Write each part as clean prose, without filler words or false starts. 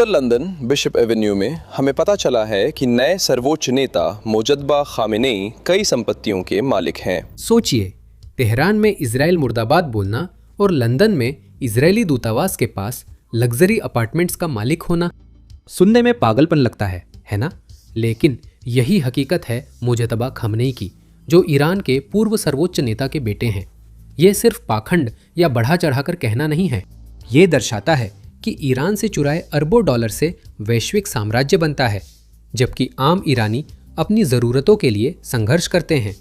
उत्तर London bishop Avenue में हमें पता चला है कि नए सर्वोच्च नेता मोजद्बा खामेनेई कई संपत्तियों के मालिक हैं। सोचिए, तेहरान में इजराइल मुर्दाबाद बोलना और लंदन में इजरायली दूतावास के पास लग्जरी अपार्टमेंट्स का मालिक होना। सुनने में पागलपन लगता है ना? लेकिन यही हकीकत है मोजतबा खामेनेई की, जो ईरान के पूर्व सर्वोच्च नेता के बेटे हैं। ये सिर्फ पाखंड या बढ़ा चढ़ाकर कहना नहीं है। ये दर्शाता है कि ईरान से चुराए अरबों डॉलर से वैश्विक साम्राज्य बनता है, जबकि आम ईरानी अपनी ज़रूरतों के लिए संघर्ष करते हैं।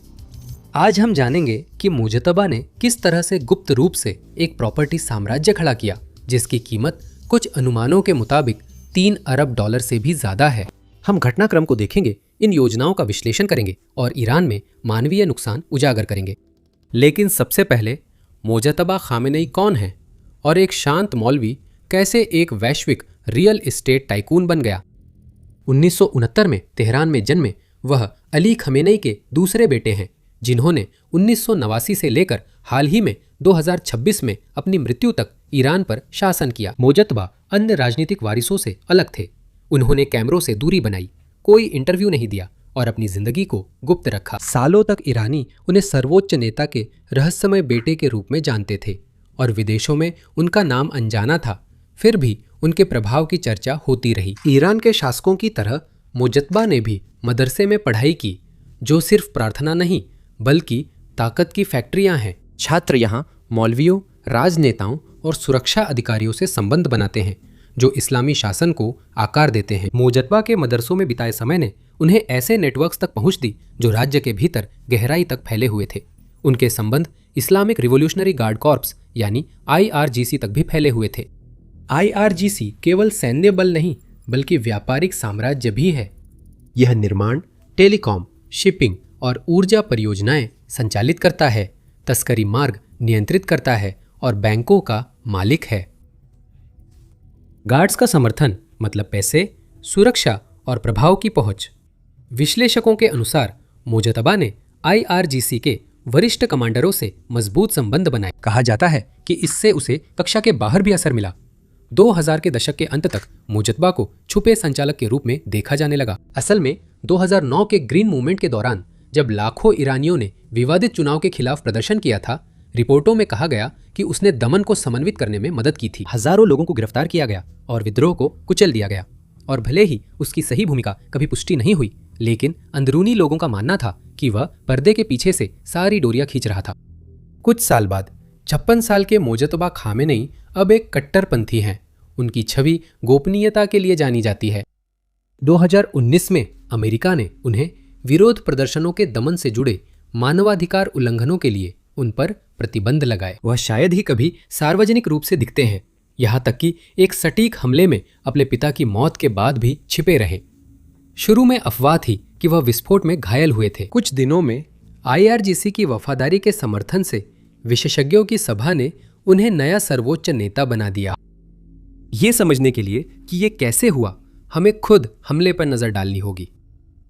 आज हम जानेंगे कि मोजतबा ने किस तरह से गुप्त रूप से एक प्रॉपर्टी साम्राज्य खड़ा किया, जिसकी कीमत कुछ अनुमानों के मुताबिक 3 अरब डॉलर से भी ज़्यादा है। हम घटनाक्रम को देखेंगे, इन योजनाओं का विश्लेषण करेंगे और ईरान में मानवीय नुकसान उजागर करेंगे। लेकिन सबसे पहले, मोजतबा खामेनेई कौन है और एक शांत मौलवी कैसे एक वैश्विक रियल एस्टेट टाइकून बन गया? 1969 में तेहरान में जन्मे वह अली खामेनेई के दूसरे बेटे हैं, जिन्होंने 1989 से लेकर हाल ही में 2026 में अपनी मृत्यु तक ईरान पर शासन किया। मोजतबा अन्य राजनीतिक वारिसों से अलग थे। उन्होंने कैमरों से दूरी बनाई, कोई इंटरव्यू नहीं दिया और अपनी जिंदगी को गुप्त रखा। सालों तक ईरानी उन्हें सर्वोच्च नेता के रहस्यमय बेटे के रूप में जानते थे और विदेशों में उनका नाम अनजाना था। फिर भी उनके प्रभाव की चर्चा होती रही। ईरान के शासकों की तरह मोजतबा ने भी मदरसे में पढ़ाई की, जो सिर्फ प्रार्थना नहीं बल्कि ताकत की फैक्ट्रियां हैं। छात्र यहाँ मौलवियों, राजनेताओं और सुरक्षा अधिकारियों से संबंध बनाते हैं, जो इस्लामी शासन को आकार देते हैं। मोजतबा के मदरसों में बिताए समय ने उन्हें ऐसे नेटवर्क्स तक पहुंच दी जो राज्य के भीतर गहराई तक फैले हुए थे। उनके संबंध इस्लामिक रिवोल्यूशनरी गार्ड कॉर्प्स यानी IRGC तक भी फैले हुए थे। IRGC केवल सैन्य बल नहीं बल्कि व्यापारिक साम्राज्य भी है। यह निर्माण, टेलीकॉम, शिपिंग और ऊर्जा परियोजनाएं संचालित करता है, तस्करी मार्ग नियंत्रित करता है और बैंकों का मालिक है। गार्ड्स का समर्थन मतलब पैसे, सुरक्षा और प्रभाव की पहुंच। विश्लेषकों के अनुसार मोजतबा ने IRGC के वरिष्ठ कमांडरों से मजबूत संबंध बनाए। कहा जाता है कि इससे उसे कक्षा के बाहर भी असर मिला। 2000 के दशक के अंत तक मोजतबा को छुपे संचालक के रूप में देखा जाने लगा। असल में 2009 के ग्रीन मूवमेंट के दौरान जब लाखों ईरानियों ने विवादित चुनाव के खिलाफ प्रदर्शन किया था, रिपोर्टों में कहा गया कि उसने दमन को समन्वित करने में मदद की थी। हजारों लोगों को गिरफ्तार किया गया और विद्रोह को कुचल दिया गया। और भले ही उसकी सही भूमिका कभी पुष्टि नहीं हुई, लेकिन अंदरूनी लोगों का मानना था कि वह पर्दे के पीछे से सारी डोरियां खींच रहा था। कुछ साल बाद 56 साल के मोजतबा खामेनेई अब एक कट्टरपंथी हैं। उनकी छवि गोपनीयता के लिए जानी जाती है। 2019 में अमेरिका ने उन्हें विरोध प्रदर्शनों के दमन से जुड़े मानवाधिकार उल्लंघनों के लिए उन पर प्रतिबंध लगाए। वह शायद ही कभी सार्वजनिक रूप से दिखते हैं, यहाँ तक कि एक सटीक हमले में अपने पिता की मौत के बाद भी छिपे रहे। शुरू में अफवाह थी कि वह विस्फोट में घायल हुए थे। कुछ दिनों में IRGC की वफादारी के समर्थन से विशेषज्ञों की सभा ने उन्हें नया सर्वोच्च नेता बना दिया। ये समझने के लिए कि ये कैसे हुआ, हमें खुद हमले पर नजर डालनी होगी।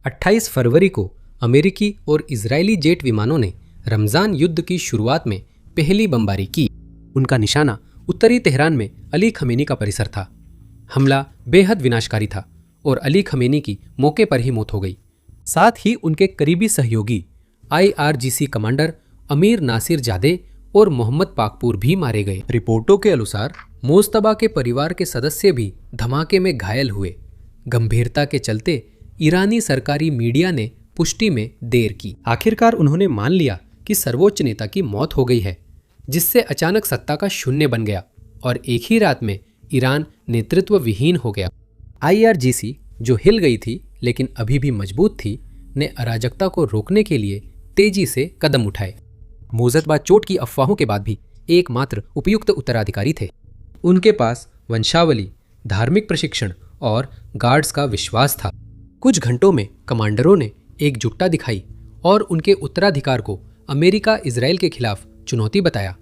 28 फरवरी को अमेरिकी और इजरायली जेट विमानों ने रमजान युद्ध की शुरुआत में पहली बमबारी की। उनका निशाना उत्तरी तेहरान में अली खामेनी का परिसर था। हमला बेहद विनाशकारी था और अली खामेनी की मौके पर ही मौत हो गई। साथ ही उनके करीबी सहयोगी IRGC कमांडर अमीर नासिर जादे और मोहम्मद पाकपुर भी मारे गए। रिपोर्टों के अनुसार मोजतबा के परिवार के सदस्य भी धमाके में घायल हुए। गंभीरता के चलते ईरानी सरकारी मीडिया ने पुष्टि में देर की। आखिरकार उन्होंने मान लिया कि सर्वोच्च नेता की मौत हो गई है, जिससे अचानक सत्ता का शून्य बन गया और एक ही रात में ईरान नेतृत्व विहीन हो गया। IRGC, जो हिल गई थी लेकिन अभी भी मजबूत थी, ने अराजकता को रोकने के लिए तेजी से कदम उठाए। मोजतबा चोट की अफवाहों के बाद भी एकमात्र उपयुक्त उत्तराधिकारी थे। उनके पास वंशावली, धार्मिक प्रशिक्षण और गार्ड्स का विश्वास था। कुछ घंटों में कमांडरों ने एकजुटता दिखाई और उनके उत्तराधिकार को अमेरिका इजराइल के खिलाफ चुनौती बताया।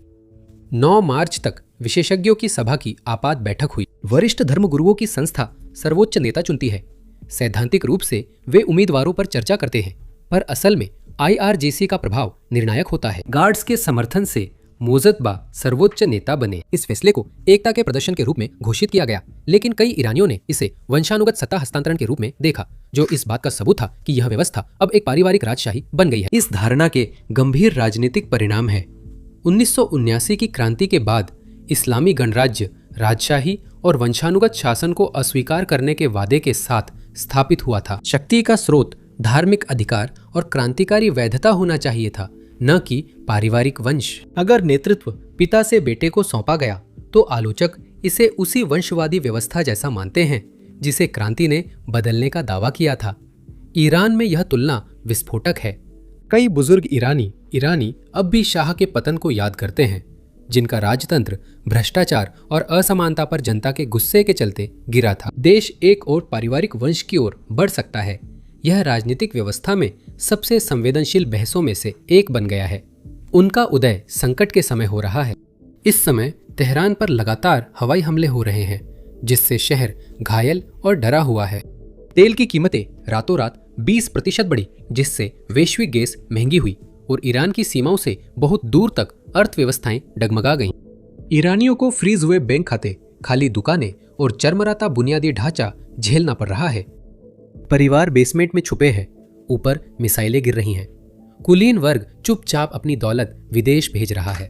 9 मार्च तक विशेषज्ञों की सभा की आपात बैठक हुई। वरिष्ठ धर्मगुरुओं की संस्था सर्वोच्च नेता चुनती है। सैद्धांतिक रूप से वे उम्मीदवारों पर चर्चा करते हैं, पर असल में IRGC का प्रभाव निर्णायक होता है। गार्ड्स के समर्थन से मोजद्बा सर्वोच्च नेता बने। इस फैसले को एकता के प्रदर्शन के रूप में घोषित किया गया, लेकिन कई ईरानियों ने इसे वंशानुगत सत्ता हस्तांतरण के रूप में देखा, जो इस बात का सबूत था कि यह व्यवस्था अब एक पारिवारिक राजशाही बन गई है। इस धारणा के गंभीर राजनीतिक परिणाम है। 1979 की क्रांति के बाद इस्लामी गणराज्य राजशाही और वंशानुगत शासन को अस्वीकार करने के वादे के साथ स्थापित हुआ था। शक्ति का स्रोत धार्मिक अधिकार और क्रांतिकारी वैधता होना चाहिए था, न कि पारिवारिक वंश। अगर नेतृत्व पिता से बेटे को सौंपा गया तो आलोचक इसे उसी वंशवादी व्यवस्था जैसा मानते हैं जिसे क्रांति ने बदलने का दावा किया था। ईरान में यह तुलना विस्फोटक है। कई बुजुर्ग ईरानी अब भी शाह के पतन को याद करते हैं, जिनका राजतंत्र भ्रष्टाचार और असमानता पर जनता के गुस्से के चलते गिरा था। देश एक और पारिवारिक वंश की ओर बढ़ सकता है। यह राजनीतिक व्यवस्था में सबसे संवेदनशील बहसों में से एक बन गया है। उनका उदय संकट के समय हो रहा है। इस समय तेहरान पर लगातार हवाई हमले हो रहे हैं, जिससे शहर घायल और डरा हुआ है। तेल की कीमतें रातों रात 20% बढ़ी, जिससे वैश्विक गैस महंगी हुई और ईरान की सीमाओं से बहुत दूर तक अर्थव्यवस्थाएं डगमगा गईं। ईरानियों को फ्रीज हुए बैंक खाते, खाली दुकानें और चरमराता बुनियादी ढांचा झेलना पड़ रहा है। परिवार बेसमेंट में छुपे हैं, ऊपर मिसाइलें गिर रही हैं। कुलीन वर्ग चुपचाप अपनी दौलत विदेश भेज रहा है।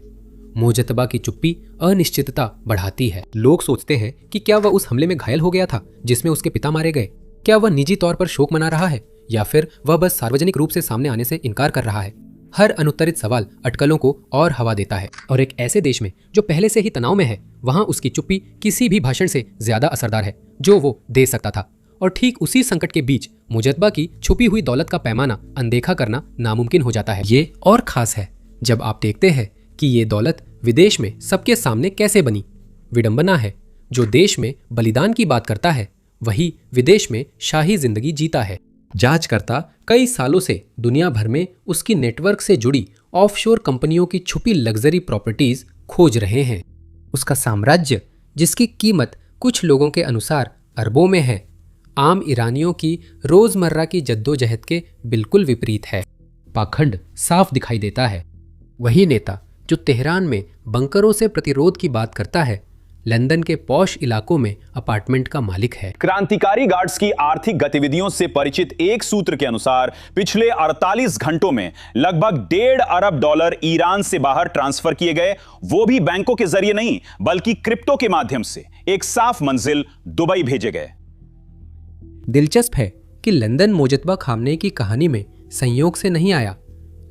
मोजतबा की चुप्पी अनिश्चितता बढ़ाती है। लोग सोचते हैं कि क्या वह उस हमले में घायल हो गया था जिसमें उसके पिता मारे गए? क्या वह निजी तौर पर शोक मना रहा है या फिर वह बस सार्वजनिक रूप से सामने आने से इनकार कर रहा है? हर अनुत्तरित सवाल अटकलों को और हवा देता है, और एक ऐसे देश में जो पहले से ही तनाव में है, वहां उसकी चुप्पी किसी भी भाषण से ज्यादा असरदार है जो वो दे सकता था। और ठीक उसी संकट के बीच मुजद्बा की छुपी हुई दौलत का पैमाना अनदेखा करना नामुमकिन हो जाता है। ये और खास है जब आप देखते हैं कि ये दौलत विदेश में सबके सामने कैसे बनी। विडंबना है, जो देश में बलिदान की बात करता है वही विदेश में शाही जिंदगी जीता है। जांचकर्ता कई सालों से दुनिया भर में उसकी नेटवर्क से जुड़ी ऑफशोर कंपनियों की छुपी लग्जरी प्रॉपर्टीज खोज रहे हैं। उसका साम्राज्य, जिसकी कीमत कुछ लोगों के अनुसार अरबों में है, आम ईरानियों की रोजमर्रा की जद्दोजहद के बिल्कुल विपरीत है। पाखंड साफ दिखाई देता है। वही नेता जो तेहरान में बंकरों से प्रतिरोध की बात करता है, लंदन के पॉश इलाकों में अपार्टमेंट का मालिक है। क्रांतिकारी गार्ड्स की आर्थिक गतिविधियों से परिचित एक सूत्र के अनुसार पिछले 48 घंटों में लगभग $1.5 अरब ईरान से बाहर ट्रांसफर किए गए, वो भी बैंकों के जरिए नहीं बल्कि क्रिप्टो के माध्यम से। एक साफ मंजिल दुबई भेजे गए। दिलचस्प है कि लंदन मोजतबा खामने की कहानी में संयोग से नहीं आया।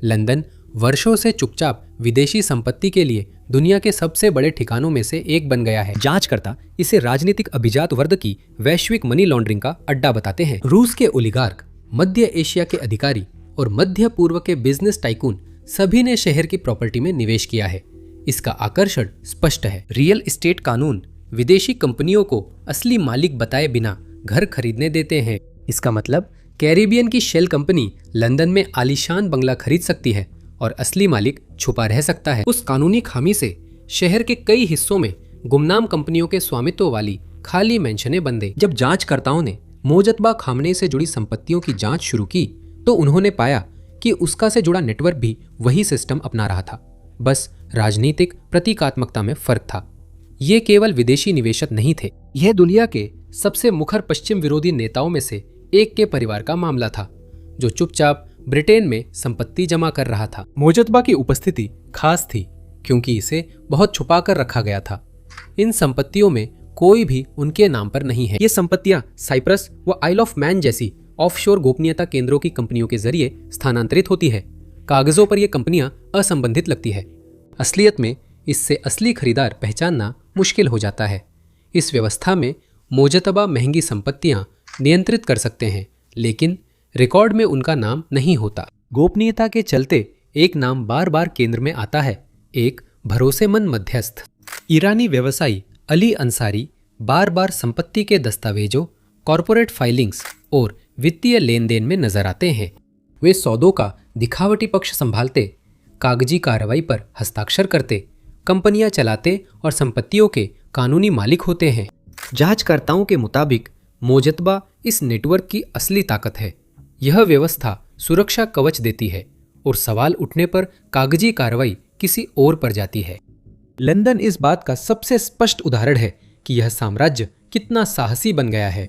लंदन वर्षों से चुपचाप विदेशी संपत्ति के लिए दुनिया के सबसे बड़े ठिकानों में से एक बन गया है। जांचकर्ता इसे राजनीतिक अभिजात वर्ग की वैश्विक मनी लॉन्ड्रिंग का अड्डा बताते हैं। रूस के ओलिगार्क, मध्य एशिया के अधिकारी और मध्य पूर्व के बिजनेस टाइकून सभी ने शहर की प्रॉपर्टी में निवेश किया है। इसका आकर्षण स्पष्ट है। रियल एस्टेट कानून विदेशी कंपनियों को असली मालिक बताए बिना घर खरीदने देते हैं। इसका मतलब कैरिबियन की शेल कंपनी लंदन में आलीशान बंगला खरीद सकती है और असली मालिक छुपा रह सकता है। उस कानूनी खामी से शहर के कई हिस्सों में गुमनाम कंपनियों के स्वामित्व वाली खाली मेंशनें बन गई। जब जांचकर्ताओं ने मोजतबा खामने से जुड़ी संपत्तियों की जांच शुरू की तो उन्होंने पाया कि उसका से जुड़ा नेटवर्क भी वही सिस्टम अपना रहा था, बस राजनीतिक प्रतीकात्मकता में फर्क था। ये केवल विदेशी निवेशक नहीं थे, यह दुनिया के सबसे मुखर पश्चिम विरोधी नेताओं में से एक के परिवार का मामला था, जो चुपचाप ब्रिटेन में संपत्ति जमा कर रहा था। मोजतबा की उपस्थिति खास थी क्योंकि इसे बहुत छुपा कर रखा गया था। इन संपत्तियों में कोई भी उनके नाम पर नहीं है। ये संपत्तियां साइप्रस व आइल ऑफ मैन जैसी ऑफशोर गोपनीयता केंद्रों की कंपनियों के जरिए स्थानांतरित होती है। कागजों पर यह कंपनियां असंबंधित लगती है, असलियत में इससे असली खरीदार पहचानना मुश्किल हो जाता है। इस व्यवस्था में मोजतबा महंगी संपत्तियां नियंत्रित कर सकते हैं, लेकिन रिकॉर्ड में उनका नाम नहीं होता। गोपनीयता के चलते एक नाम बार बार केंद्र में आता है, एक भरोसेमंद मध्यस्थ। ईरानी व्यवसायी अली अंसारी बार बार संपत्ति के दस्तावेजों, कॉरपोरेट फाइलिंग्स और वित्तीय लेन देन में नजर आते हैं। वे सौदों का दिखावटी पक्ष संभालते, कागजी कार्रवाई पर हस्ताक्षर करते, कंपनियां चलाते और संपत्तियों के कानूनी मालिक होते हैं। जांचकर्ताओं के मुताबिक मोजतबा इस नेटवर्क की असली ताकत है। यह व्यवस्था सुरक्षा कवच देती है और सवाल उठने पर कागजी कार्रवाई किसी और पर जाती है। लंदन इस बात का सबसे स्पष्ट उदाहरण है कि यह साम्राज्य कितना साहसी बन गया है।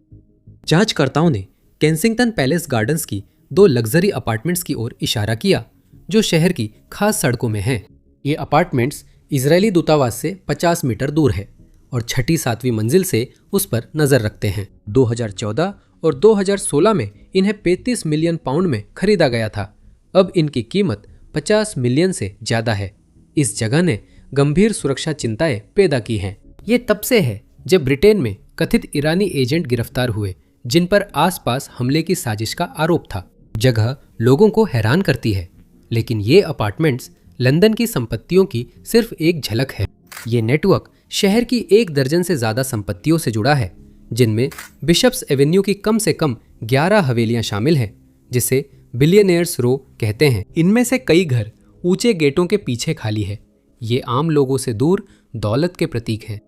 जांचकर्ताओं ने केंसिंगटन पैलेस गार्डन्स की 2 लग्जरी अपार्टमेंट्स की ओर इशारा किया जो शहर की खास सड़कों में हैं। ये अपार्टमेंट्स इजरायली दूतावास से 50 मीटर दूर है और छठी 7वीं मंजिल से उस पर नजर रखते हैं। 2014 और 2016 में इन्हें 35 मिलियन पाउंड में खरीदा गया था। अब इनकी कीमत 50 मिलियन से ज्यादा है। इस जगह ने गंभीर सुरक्षा चिंताएं पैदा की हैं। ये तब से है जब ब्रिटेन में कथित ईरानी एजेंट गिरफ्तार हुए जिन पर आसपास हमले की साजिश का आरोप था। जगह लोगों को हैरान करती है, लेकिन ये अपार्टमेंट्स लंदन की संपत्तियों की सिर्फ एक झलक है। ये नेटवर्क शहर की 1 दर्जन से ज्यादा संपत्तियों से जुड़ा है, जिनमें बिशप्स एवेन्यू की कम से कम 11 हवेलियां शामिल हैं, जिसे बिलियनियर्स रो कहते हैं। इनमें से कई घर ऊंचे गेटों के पीछे खाली है। ये आम लोगों से दूर दौलत के प्रतीक हैं।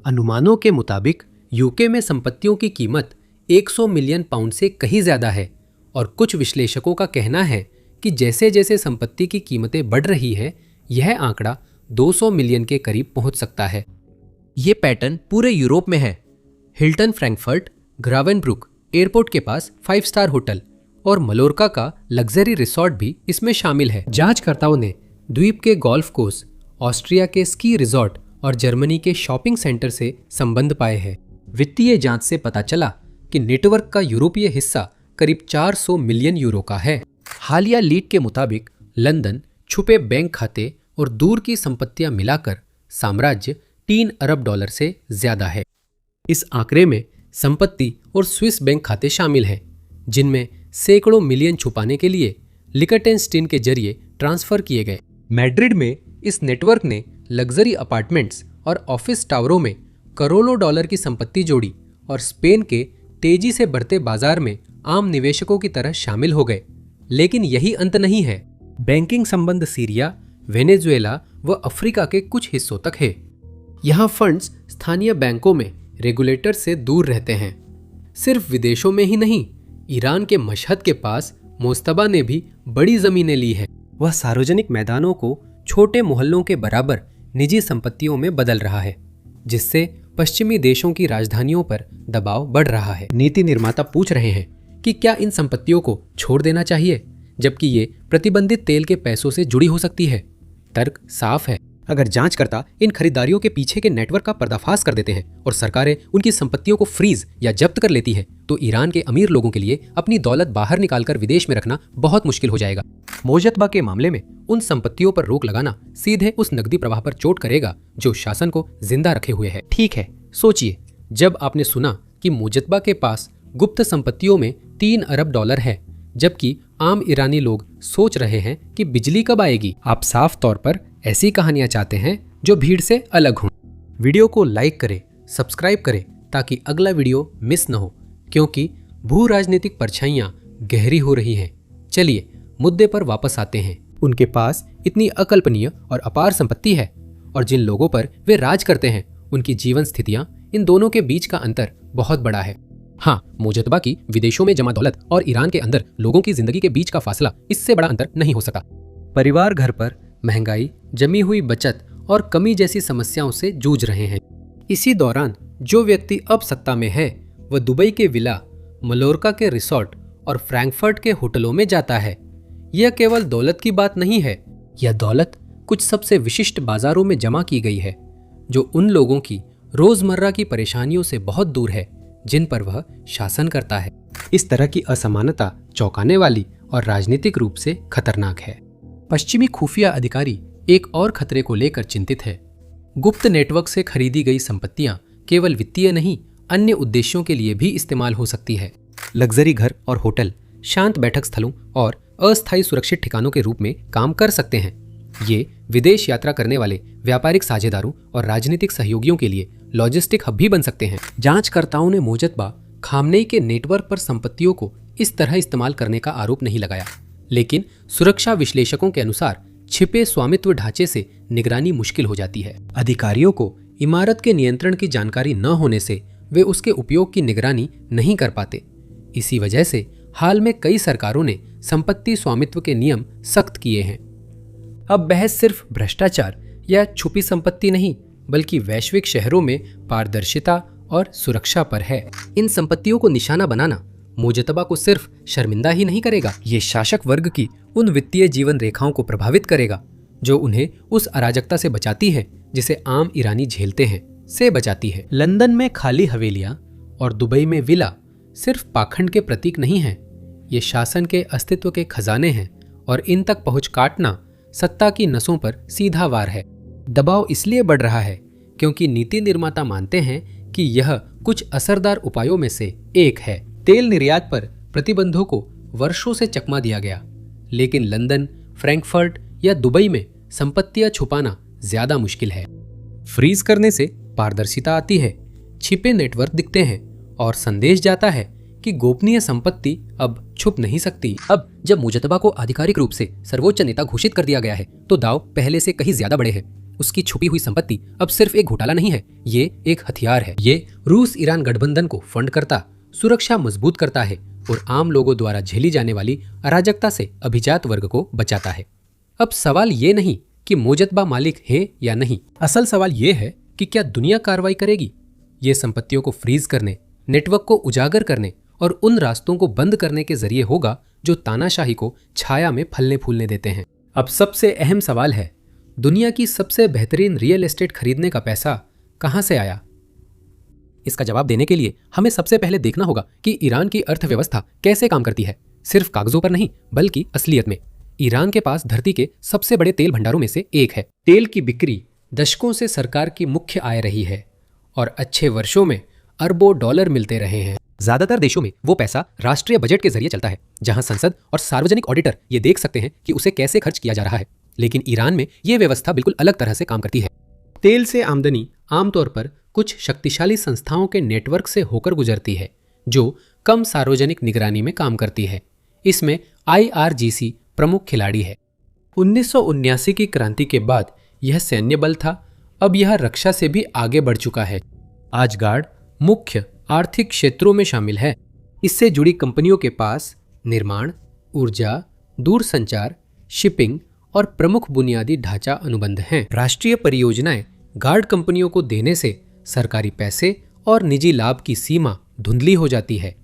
अनुमानों के मुताबिक यूके में संपत्तियों की कीमत 100 मिलियन पाउंड से कहीं ज्यादा है और कुछ विश्लेषकों का कहना है कि जैसे जैसे संपत्ति की कीमतें बढ़ रही है, यह आंकड़ा 200 मिलियन के करीब पहुंच सकता है। ये पैटर्न पूरे यूरोप में है। हिल्टन फ्रैंकफर्ट, ग्रावेनब्रुक एयरपोर्ट के पास 5 स्टार होटल और मलोरका का लग्जरी रिसॉर्ट भी इसमें शामिल है। जांचकर्ताओं ने द्वीप के गोल्फ कोर्स, ऑस्ट्रिया के स्की रिजॉर्ट और जर्मनी के शॉपिंग सेंटर से संबंध पाए हैं। वित्तीय जांच से पता चला कि नेटवर्क का यूरोपीय हिस्सा करीब 400 मिलियन यूरो का है। हालिया लीड के मुताबिक लंदन, छुपे बैंक खाते और दूर की संपत्तियां मिलाकर साम्राज्य 3 अरब डॉलर से ज्यादा है। इस आंकड़े में संपत्ति और स्विस बैंक खाते शामिल हैं, जिनमें सैकड़ों मिलियन छुपाने के लिए लिकटेनस्टीन के जरिए ट्रांसफर किए गए। मैड्रिड में इस नेटवर्क ने लग्जरी अपार्टमेंट्स और ऑफिस टावरों में करोड़ों डॉलर की संपत्ति जोड़ी और स्पेन के तेजी से बढ़ते बाजार में आम निवेशकों की तरह शामिल हो गए। लेकिन यही अंत नहीं है। बैंकिंग संबंध सीरिया, वेनेजुएला व अफ्रीका के कुछ हिस्सों तक है। यहाँ फंड्स स्थानीय बैंकों में रेगुलेटर से दूर रहते हैं। सिर्फ विदेशों में ही नहीं, ईरान के मशहद के पास मोस्तबा ने भी बड़ी जमीनें ली है। वह सार्वजनिक मैदानों को छोटे मोहल्लों के बराबर निजी संपत्तियों में बदल रहा है, जिससे पश्चिमी देशों की राजधानियों पर दबाव बढ़ रहा है। नीति निर्माता पूछ रहे हैं कि क्या इन संपत्तियों को छोड़ देना चाहिए, जबकि ये प्रतिबंधित तेल के पैसों से जुड़ी हो सकती है। तर्क साफ है। अगर जांचकर्ता इन खरीदारियों के पीछे के नेटवर्क का पर्दाफाश कर देते हैं और सरकारें उनकी संपत्तियों को फ्रीज या जब्त कर लेती है, तो ईरान के अमीर लोगों के लिए अपनी दौलत बाहर निकालकर विदेश में रखना बहुत मुश्किल हो जाएगा। मोजतबा के मामले में उन संपत्तियों पर रोक लगाना सीधे उस नकदी प्रवाह पर चोट करेगा जो शासन को जिंदा रखे हुए है। ठीक है, सोचिए, जब आपने सुना कि मोजतबा के पास गुप्त संपत्तियों में 3 अरब डॉलर है, जबकि आम ईरानी लोग सोच रहे हैं कि बिजली कब आएगी। आप साफ तौर पर ऐसी कहानियां चाहते हैं जो भीड़ से अलग हों। वीडियो को लाइक करें, सब्सक्राइब करें ताकि अगला वीडियो मिस न हो, क्योंकि भू राजनीतिक परछाइयां गहरी हो रही हैं। चलिए मुद्दे पर वापस आते हैं। उनके पास इतनी अकल्पनीय और अपार संपत्ति है और जिन लोगों पर वे राज करते हैं उनकी जीवन स्थितियां, इन दोनों के बीच का अंतर बहुत बड़ा है। हाँ, मोजतबा की विदेशों में जमा दौलत और ईरान के अंदर लोगों की जिंदगी के बीच का फासला इससे बड़ा अंतर नहीं हो सका। परिवार घर पर महंगाई, जमी हुई बचत और कमी जैसी समस्याओं से जूझ रहे हैं। इसी दौरान जो व्यक्ति अब सत्ता में है वह दुबई के विला, मलोरका के रिसॉर्ट और फ्रैंकफर्ट के होटलों में जाता है। यह केवल दौलत की बात नहीं है, यह दौलत कुछ सबसे विशिष्ट बाजारों में जमा की गई है जो उन लोगों की रोजमर्रा की परेशानियों से बहुत दूर है जिन पर वह शासन करता है। इस तरह की असमानता चौंकाने वाली और राजनीतिक रूप से खतरनाक है। पश्चिमी खुफिया अधिकारी एक और खतरे को लेकर चिंतित है। गुप्त नेटवर्क से खरीदी गई संपत्तियां केवल वित्तीय नहीं, अन्य उद्देश्यों के लिए भी इस्तेमाल हो सकती है। लग्जरी घर और होटल शांत बैठक स्थलों और अस्थायी सुरक्षित ठिकानों के रूप में काम कर सकते हैं। ये विदेश यात्रा करने वाले व्यापारिक साझेदारों और राजनीतिक सहयोगियों के लिए लॉजिस्टिक हब भी बन सकते हैं। जांचकर्ताओं ने मोजतबा खामनेई के नेटवर्क पर संपत्तियों को इस तरह इस्तेमाल करने का आरोप नहीं लगाया, लेकिन सुरक्षा विश्लेषकों के अनुसार छिपे स्वामित्व ढांचे से निगरानी मुश्किल हो जाती है। अधिकारियों को इमारत के नियंत्रण की जानकारी न होने से वे उसके उपयोग की निगरानी नहीं कर पाते। इसी वजह से हाल में कई सरकारों ने संपत्ति स्वामित्व के नियम सख्त किए हैं। अब बहस सिर्फ भ्रष्टाचार या छुपी संपत्ति नहीं, बल्कि वैश्विक शहरों में पारदर्शिता और सुरक्षा पर है। इन संपत्तियों को निशाना बनाना मोजतबा को सिर्फ शर्मिंदा ही नहीं करेगा, ये शासक वर्ग की उन वित्तीय जीवन रेखाओं को प्रभावित करेगा जो उन्हें उस अराजकता से बचाती है जिसे आम ईरानी झेलते हैं, से बचाती है। लंदन में खाली हवेलियां और दुबई में विला सिर्फ पाखंड के प्रतीक नहीं हैं, ये शासन के अस्तित्व के खजाने हैं और इन तक पहुंच काटना सत्ता की नसों पर सीधा वार है। दबाव इसलिए बढ़ रहा है क्योंकि नीति निर्माता मानते हैं कि यह कुछ असरदार उपायों में से एक है। तेल निर्यात पर प्रतिबंधों को वर्षों से चकमा दिया गया, लेकिन लंदन, फ्रैंकफर्ट या दुबई में संपत्तियां छुपाना ज्यादा मुश्किल है। फ्रीज करने से पारदर्शिता आती है, छिपे नेटवर्क दिखते हैं और संदेश जाता है कि गोपनीय संपत्ति अब छुप नहीं सकती। अब जब मुजतबा को आधिकारिक रूप से सर्वोच्च नेता घोषित कर दिया गया है तो दाव पहले से कहीं ज्यादा बड़े हैं। उसकी छुपी हुई संपत्ति अब सिर्फ एक घोटाला नहीं है, ये एक हथियार है। ये रूस ईरान गठबंधन को फंड करता, सुरक्षा मजबूत करता है और आम लोगों द्वारा झेली जाने वाली अराजकता से अभिजात वर्ग को बचाता है। अब सवाल ये नहीं कि मोजतबा मालिक है या नहीं, असल सवाल ये है कि क्या दुनिया कार्रवाई करेगी। ये संपत्तियों को फ्रीज करने, नेटवर्क को उजागर करने और उन रास्तों को बंद करने के जरिए होगा जो तानाशाही को छाया में फलने फूलने देते हैं। अब सबसे अहम सवाल है, दुनिया की सबसे बेहतरीन रियल एस्टेट खरीदने का पैसा कहां से आया? इसका जवाब देने के लिए हमें सबसे पहले देखना होगा कि ईरान की अर्थव्यवस्था कैसे काम करती है, सिर्फ कागजों पर नहीं बल्कि असलियत में। ईरान के पास धरती के सबसे बड़े तेल भंडारों में से एक है। तेल की बिक्री दशकों से सरकार की मुख्य आय रही है और अच्छे वर्षों में अरबों डॉलर मिलते रहे हैं। ज्यादातर देशों में वो पैसा राष्ट्रीय बजट के जरिए चलता है, जहां संसद और सार्वजनिक ऑडिटर ये देख सकते हैं कि उसे कैसे खर्च किया जा रहा है। लेकिन ईरान में ये व्यवस्था बिल्कुल अलग तरह से काम करती है। तेल से आमदनी आमतौर पर कुछ शक्तिशाली संस्थाओं के नेटवर्क से होकर गुजरती है, जो कम सार्वजनिक निगरानी में काम करती है। इसमें IRGC प्रमुख खिलाड़ी है। 1979 की क्रांति के बाद यह सैन्य बल था, अब यह रक्षा से भी आगे बढ़ चुका है। आज गार्ड मुख्य आर्थिक क्षेत्रों में शामिल है। इससे जुड़ी कंपनियों के पास निर्माण, ऊर्जा, दूरसंचार, शिपिंग और प्रमुख बुनियादी ढांचा अनुबंध हैं। राष्ट्रीय परियोजनाएं गार्ड कंपनियों को देने से सरकारी पैसे और निजी लाभ की सीमा धुंधली हो जाती है।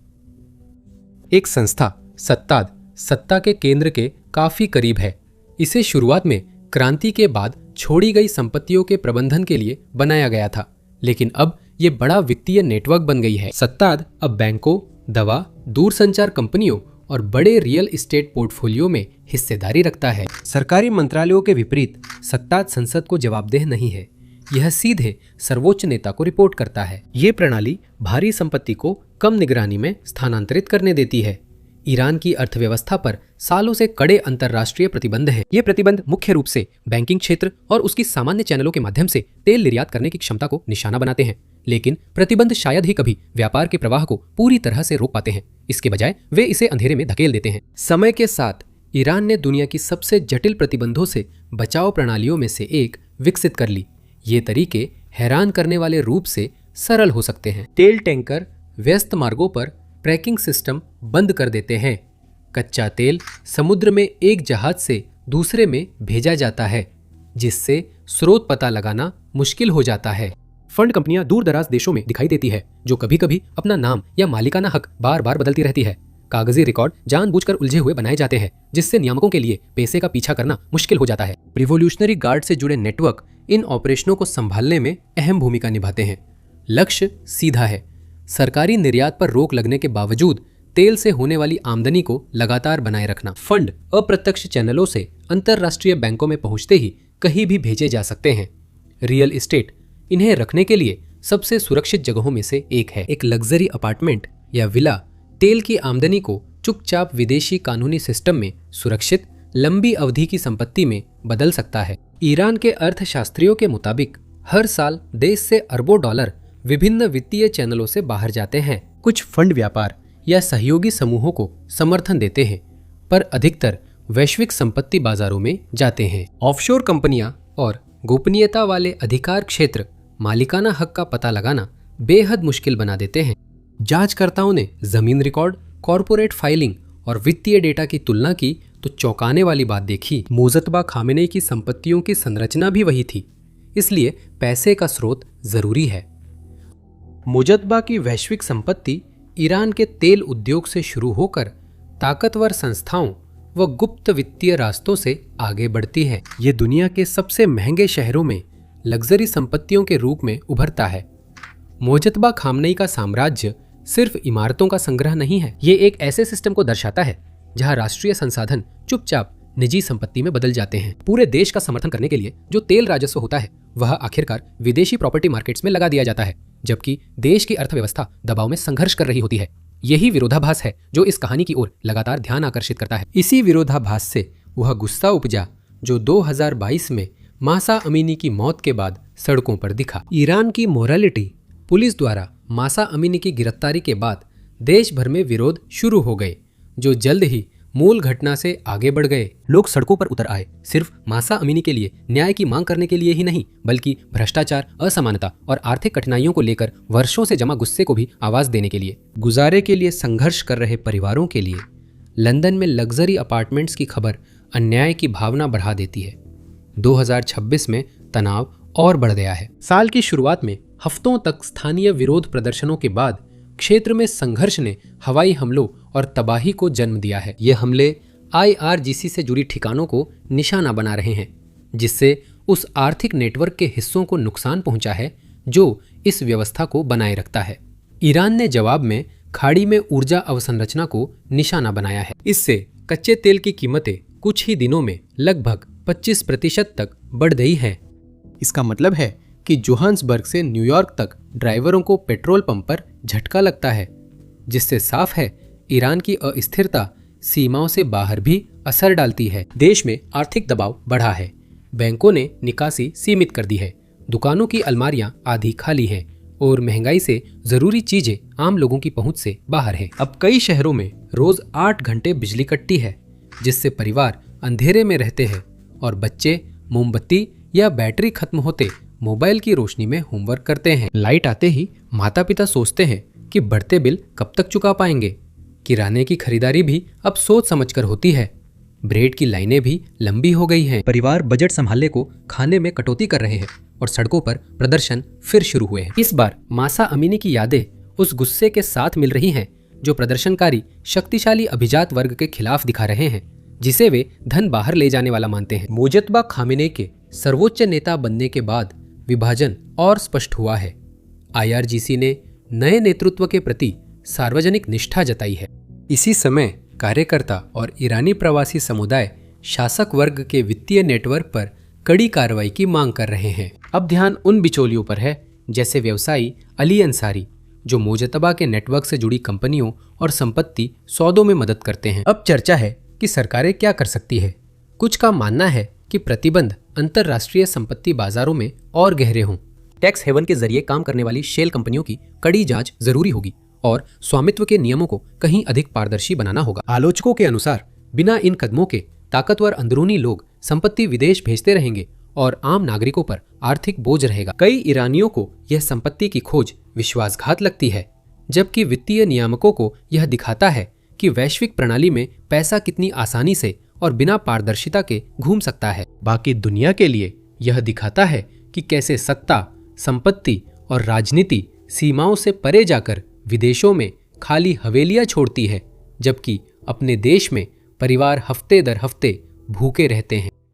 एक संस्था सत्ताद सत्ता के केंद्र के काफी करीब है। इसे शुरुआत में क्रांति के बाद छोड़ी गई संपत्तियों के प्रबंधन के लिए बनाया गया था, लेकिन अब ये बड़ा वित्तीय नेटवर्क बन गई है। सत्ताद अब बैंकों, दवा, दूरसंचार कंपनियों और बड़े रियल एस्टेट पोर्टफोलियो में हिस्सेदारी रखता है। सरकारी मंत्रालयों के विपरीत सत्ताद संसद को जवाबदेह नहीं है, यह सीधे सर्वोच्च नेता को रिपोर्ट करता है। ये प्रणाली भारी संपत्ति को कम निगरानी में स्थानांतरित करने देती है। ईरान की अर्थव्यवस्था पर सालों से कड़े अंतर्राष्ट्रीय प्रतिबंध हैं। ये प्रतिबंध मुख्य रूप से बैंकिंग क्षेत्र और उसकी सामान्य चैनलों के माध्यम से तेल निर्यात करने की क्षमता को निशाना बनाते हैं, लेकिन प्रतिबंध शायद ही कभी व्यापार के प्रवाह को पूरी तरह से रोक पाते हैं। इसके बजाय वे इसे अंधेरे में धकेल देते हैं। समय के साथ ईरान ने दुनिया की सबसे जटिल प्रतिबंधों से बचाव प्रणालियों में से एक विकसित कर ली। ये तरीके हैरान करने वाले रूप से सरल हो सकते हैं। तेल टैंकर व्यस्त मार्गों पर ट्रैकिंग सिस्टम बंद कर देते हैं। कच्चा तेल समुद्र में एक जहाज से दूसरे में भेजा जाता है, जिससे स्रोत पता लगाना मुश्किल हो जाता है। फंड कंपनियां दूर दराज देशों में दिखाई देती है, जो कभी कभी अपना नाम या मालिकाना हक बार बार बदलती रहती है। कागजी रिकॉर्ड जानबूझकर उलझे हुए बनाए जाते हैं, जिससे नियामकों के लिए पैसे का पीछा करना मुश्किल हो जाता है। रिवॉल्यूशनरी गार्ड से जुड़े नेटवर्क इन ऑपरेशनों को संभालने में अहम भूमिका निभाते हैं। लक्ष्य सीधा है, सरकारी निर्यात पर रोक लगने के बावजूद तेल से होने वाली आमदनी को लगातार बनाए रखना। फंड अप्रत्यक्ष चैनलों से अंतरराष्ट्रीय बैंकों में पहुंचते ही कहीं भी भेजे जा सकते हैं। रियल एस्टेट इन्हें रखने के लिए सबसे सुरक्षित जगहों में से एक है। एक लग्जरी अपार्टमेंट या विला तेल की आमदनी को चुपचाप विदेशी कानूनी सिस्टम में सुरक्षित लंबी अवधि की संपत्ति में बदल सकता है। ईरान के अर्थशास्त्रियों के मुताबिक हर साल देश से अरबों डॉलर विभिन्न वित्तीय चैनलों से बाहर जाते हैं। कुछ फंड व्यापार या सहयोगी समूहों को समर्थन देते हैं, पर अधिकतर वैश्विक संपत्ति बाजारों में जाते हैं। ऑफशोर कंपनियां और गोपनीयता वाले अधिकार क्षेत्र मालिकाना हक का पता लगाना बेहद मुश्किल बना देते हैं। जांचकर्ताओं ने जमीन रिकॉर्ड, कॉरपोरेट फाइलिंग और वित्तीय डेटा की तुलना की तो चौंकाने वाली बात देखी। मोजतबा खामेनेई की संपत्तियों की संरचना भी वही थी, इसलिए पैसे का स्रोत जरूरी है। मोजतबा की वैश्विक संपत्ति ईरान के तेल उद्योग से शुरू होकर ताकतवर संस्थाओं व गुप्त वित्तीय रास्तों से आगे बढ़ती है। ये दुनिया के सबसे महंगे शहरों में लग्जरी संपत्तियों के रूप में उभरता है। मोजतबा खामनेई का साम्राज्य सिर्फ इमारतों का संग्रह नहीं है, ये एक ऐसे सिस्टम को दर्शाता है जहां राष्ट्रीय संसाधन चुपचाप निजी संपत्ति में बदल जाते हैं। पूरे देश का समर्थन करने के लिए जो तेल राजस्व होता है वह आखिरकार विदेशी प्रॉपर्टी मार्केट्स में लगा दिया जाता है, जबकि देश की अर्थव्यवस्था दबाव में संघर्ष कर रही होती है। यही विरोधाभास है जो इस कहानी की ओर लगातार ध्यान आकर्षित करता है। इसी विरोधाभास से वह गुस्सा उपजा जो 2022 में मासा अमीनी की मौत के बाद सड़कों पर दिखा। ईरान की मोरालिटी पुलिस द्वारा मासा अमीनी की गिरफ्तारी के बाद देश भर में विरोध शुरू हो गए, जो जल्द ही मूल घटना से आगे बढ़ गए। लोग सड़कों पर उतर आए, सिर्फ मासा अमीनी के लिए न्याय की मांग करने के लिए ही नहीं, बल्कि भ्रष्टाचार, असमानता और आर्थिक कठिनाइयों को लेकर वर्षों से जमा गुस्से को भी आवाज देने के लिए। गुजारे के लिए संघर्ष कर रहे परिवारों के लिए लंदन में लग्जरी अपार्टमेंट्स की खबर अन्याय की भावना बढ़ा देती है। 2026 में तनाव और बढ़ गया है। साल की शुरुआत में हफ्तों तक स्थानीय विरोध प्रदर्शनों के बाद क्षेत्र में संघर्ष ने हवाई हमलों और तबाही को जन्म दिया है। ये हमले IRGC से जुड़ी ठिकानों को निशाना बना रहे हैं, जिससे उस आर्थिक नेटवर्क के हिस्सों को नुकसान पहुंचा है जो इस व्यवस्था को बनाए रखता है। ईरान ने जवाब में खाड़ी में ऊर्जा अवसंरचना को निशाना बनाया है। इससे कच्चे तेल की कीमतें कुछ ही दिनों में लगभग 25% तक बढ़ गई है। इसका मतलब है कि जोहान्सबर्ग से न्यूयॉर्क तक ड्राइवरों को पेट्रोल पंप पर झटका लगता है, जिससे साफ है ईरान की अस्थिरता सीमाओं से बाहर भी असर डालती है। देश में आर्थिक दबाव बढ़ा है, बैंकों ने निकासी सीमित कर दी है, दुकानों की अलमारियां आधी खाली हैं और महंगाई से जरूरी चीजें आम लोगों की पहुंच से बाहर है। अब कई शहरों में रोज 8 घंटे बिजली कटती है, जिससे परिवार अंधेरे में रहते हैं और बच्चे मोमबत्ती या बैटरी खत्म होते मोबाइल की रोशनी में होमवर्क करते हैं। लाइट आते ही माता पिता सोचते हैं कि बढ़ते बिल कब तक चुका पाएंगे। किराने की खरीदारी भी अब सोच समझकर होती है। ब्रेड की लाइनें भी लंबी हो गई हैं। परिवार बजट संभालने को खाने में कटौती कर रहे हैं और सड़कों पर प्रदर्शन फिर शुरू हुए हैं। इस बार मासा अमीनी की यादें उस गुस्से के साथ मिल रही हैं जो प्रदर्शनकारी शक्तिशाली अभिजात वर्ग के खिलाफ दिखा रहे हैं, जिसे वे धन बाहर ले जाने वाला मानते हैं। मोजतबा खामेनेई के सर्वोच्च नेता बनने के बाद विभाजन और स्पष्ट हुआ है। IRGC ने नए नेतृत्व के प्रति सार्वजनिक निष्ठा जताई है। इसी समय कार्यकर्ता और ईरानी प्रवासी समुदाय शासक वर्ग के वित्तीय नेटवर्क पर कड़ी कार्रवाई की मांग कर रहे हैं। अब ध्यान उन बिचौलियों पर है, जैसे व्यवसायी अली अंसारी, जो मोजतबा के नेटवर्क से जुड़ी कंपनियों और संपत्ति सौदों में मदद करते हैं। अब चर्चा है कि सरकारें क्या कर सकती है। कुछ का मानना है कि प्रतिबंध अंतरराष्ट्रीय संपत्ति बाजारों में और गहरे हों, टैक्स हेवन के जरिए काम करने वाली शेल कंपनियों की कड़ी जांच जरूरी होगी और स्वामित्व के नियमों को कहीं अधिक पारदर्शी बनाना होगा। आलोचकों के अनुसार बिना इन कदमों के ताकतवर अंदरूनी लोग संपत्ति विदेश भेजते रहेंगे और आम नागरिकों पर आर्थिक बोझ रहेगा। कई ईरानियों को यह संपत्ति की खोज विश्वासघात लगती है, जबकि वित्तीय नियामकों को यह दिखाता है कि वैश्विक प्रणाली में पैसा कितनी आसानी से और बिना पारदर्शिता के घूम सकता है। बाकी दुनिया के लिए यह दिखाता है कि कैसे सत्ता, संपत्ति और राजनीति सीमाओं से परे जाकर विदेशों में खाली हवेलियां छोड़ती है, जबकि अपने देश में परिवार हफ्ते दर हफ्ते भूखे रहते हैं।